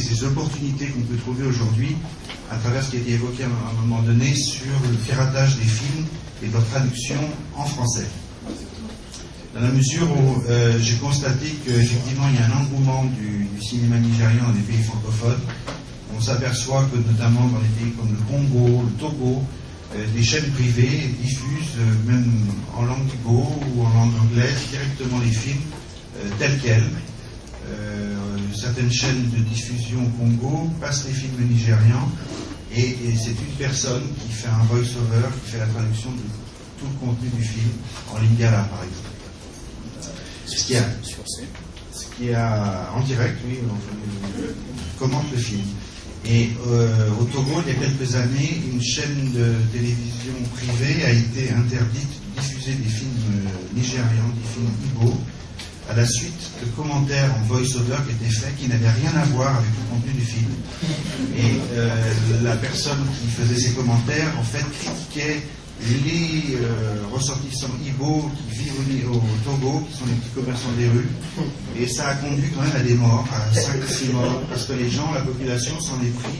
ces opportunités qu'on peut trouver aujourd'hui à travers ce qui a été évoqué à un moment donné sur le piratage des films et leur traduction en français. Dans la mesure où j'ai constaté qu'effectivement il y a un engouement du cinéma nigérian dans les pays francophones, on s'aperçoit que notamment dans les pays comme le Congo, le Togo, des chaînes privées diffusent même en langue igbo ou en langue anglaise directement les films tels quels. Certaines chaînes de diffusion au Congo passent les films nigérians et c'est une personne qui fait un voice-over, qui fait la traduction de tout le contenu du film en lingala par exemple. Ce qui a en direct, oui, on commente le film. Et au Togo, il y a quelques années, une chaîne de télévision privée a été interdite de diffuser des films nigérians, des films igbo, à la suite de commentaires en voice-over qui étaient faits, qui n'avaient rien à voir avec le contenu du film. Et la personne qui faisait ces commentaires, en fait, critiquait les ressortissants igbo qui vivent au Togo, qui sont les petits commerçants des rues, et ça a conduit quand même à des morts, à 5 ou 6 morts, parce que les gens, la population s'en est pris,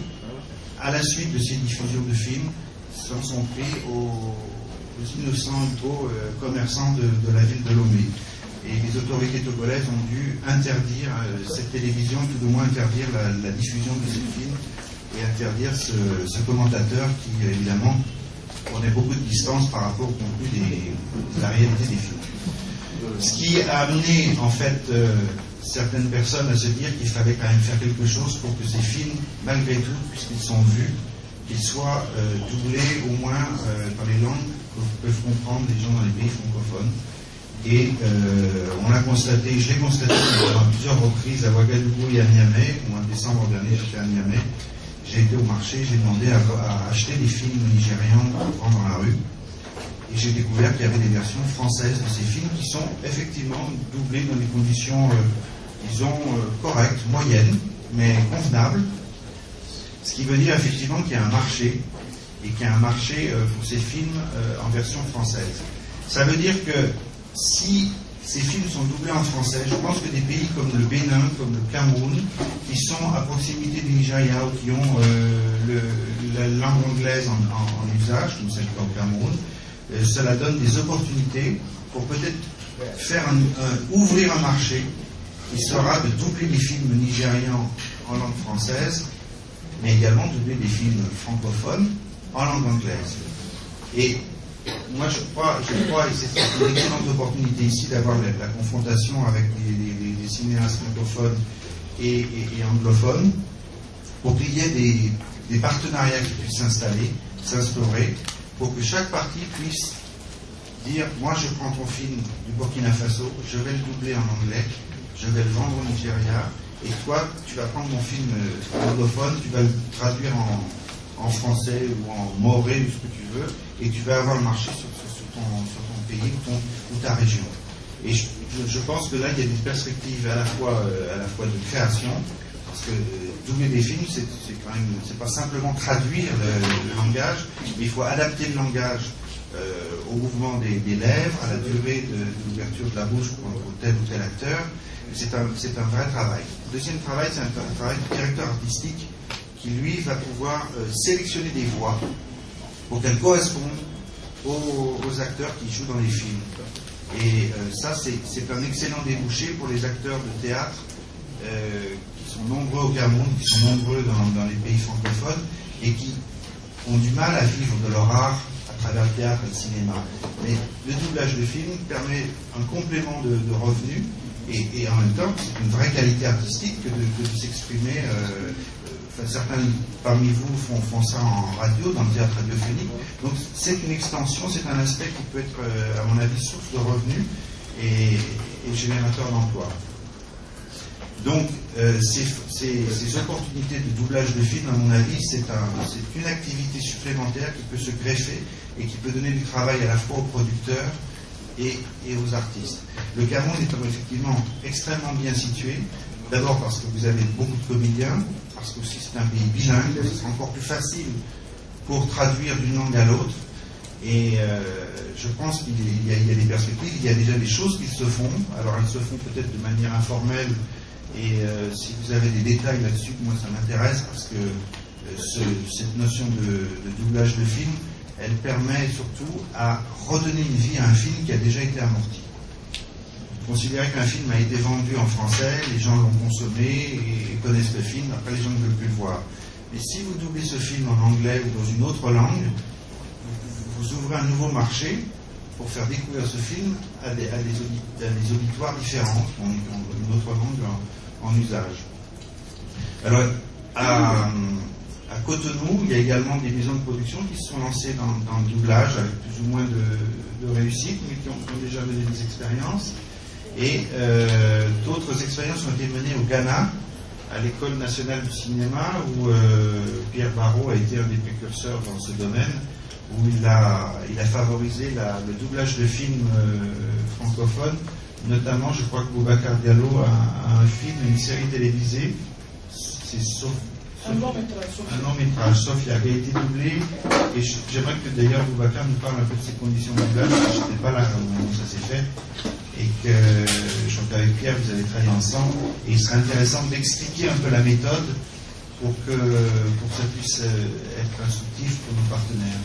à la suite de ces diffusions de films, s'en sont pris aux innocents igbo commerçants de la ville de Lomé. Et les autorités togolaises ont dû interdire cette télévision, tout au moins interdire la diffusion de ces films, et interdire ce commentateur qui, évidemment, prenait beaucoup de distance par rapport au contenu de la réalité des films. Ce qui a amené, en fait, certaines personnes à se dire qu'il fallait quand même faire quelque chose pour que ces films, malgré tout, puisqu'ils sont vus, qu'ils soient doublés au moins dans les langues que peuvent comprendre les gens dans les pays francophones. Et on l'a constaté, je l'ai constaté à plusieurs reprises à Ouagadougou et à Niamey. Au mois de décembre dernier, j'étais à Niamey. J'ai été au marché, j'ai demandé à acheter des films nigérians pour vendre dans la rue. Et j'ai découvert qu'il y avait des versions françaises de ces films qui sont effectivement doublés dans des conditions, disons, correctes, moyennes, mais convenables. Ce qui veut dire effectivement qu'il y a un marché, et qu'il y a un marché pour ces films en version française. Ça veut dire que si ces films sont doublés en français, je pense que des pays comme le Bénin, comme le Cameroun, qui sont à proximité du Nigeria ou qui ont la langue anglaise en usage, comme c'est le cas au Cameroun, cela donne des opportunités pour peut-être faire ouvrir un marché qui sera de doubler des films nigérians en langue française, mais également doubler des films francophones en langue anglaise. Et moi, je crois, et c'est une excellente opportunité ici d'avoir la confrontation avec des cinéastes francophones et anglophones, pour qu'il y ait des partenariats qui puissent s'instaurer, pour que chaque partie puisse dire, moi je prends ton film du Burkina Faso, je vais le doubler en anglais, je vais le vendre au Nigeria, et toi, tu vas prendre mon film anglophone, tu vas le traduire en français ou en moré ou ce que tu veux, et tu vas avoir le marché sur ton pays ou ta région. Et je pense que là, il y a des perspectives à la fois de création, parce que doubler des films, c'est pas simplement traduire le langage, mais il faut adapter le langage au mouvement des lèvres, à la durée de l'ouverture de la bouche pour tel ou tel acteur. C'est un vrai travail. Le deuxième travail, c'est un travail de directeur artistique qui, lui, va pouvoir sélectionner des voix pour qu'elles correspondent aux acteurs qui jouent dans les films. Et ça, c'est un excellent débouché pour les acteurs de théâtre qui sont nombreux au Cameroun, qui sont nombreux dans les pays francophones et qui ont du mal à vivre de leur art à travers le théâtre et le cinéma. Mais le doublage de film permet un complément de revenus et en même temps, c'est une vraie qualité artistique que de s'exprimer. Certains parmi vous font ça en radio, dans le théâtre radiophonique. Donc c'est une extension, c'est un aspect qui peut être, à mon avis, source de revenus et générateur d'emplois. Donc ces opportunités de doublage de films, à mon avis, c'est une activité supplémentaire qui peut se greffer et qui peut donner du travail à la fois aux producteurs et aux artistes. Le Cameroun est effectivement extrêmement bien situé, d'abord parce que vous avez beaucoup de comédiens, parce que aussi c'est un pays bilingue, ce sera encore plus facile pour traduire d'une langue à l'autre. Et je pense qu'il y a des perspectives, il y a déjà des choses qui se font. Alors elles se font peut-être de manière informelle Et si vous avez des détails là-dessus, moi ça m'intéresse parce que cette notion de doublage de film, elle permet surtout à redonner une vie à un film qui a déjà été amorti. Considérer qu'un film a été vendu en français, les gens l'ont consommé et connaissent le film, après les gens ne veulent plus le voir. Mais si vous doublez ce film en anglais ou dans une autre langue, vous ouvrez un nouveau marché pour faire découvrir ce film à des auditoires différents, qui ont une autre langue en usage. Alors, à Cotonou, il y a également des maisons de production qui se sont lancées dans le doublage avec plus ou moins de réussite, mais qui ont déjà mené des expériences. Et d'autres expériences ont été menées au Ghana, à l'École nationale du cinéma, où Pierre Barrault a été un des précurseurs dans ce domaine, où il a favorisé le doublage de films francophones. Notamment, je crois que Boubacar Diallo a un film, une série télévisée, c'est un long-métrage, Sophia, qui a été doublé. Et j'aimerais que d'ailleurs Boubacar nous parle un peu de ses conditions de doublage, parce que je n'étais pas là au moment où ça s'est fait. Et que je crois qu'avec Pierre, vous avez travaillé ensemble. Et il serait intéressant d'expliquer un peu la méthode pour que ça puisse être instructif pour nos partenaires.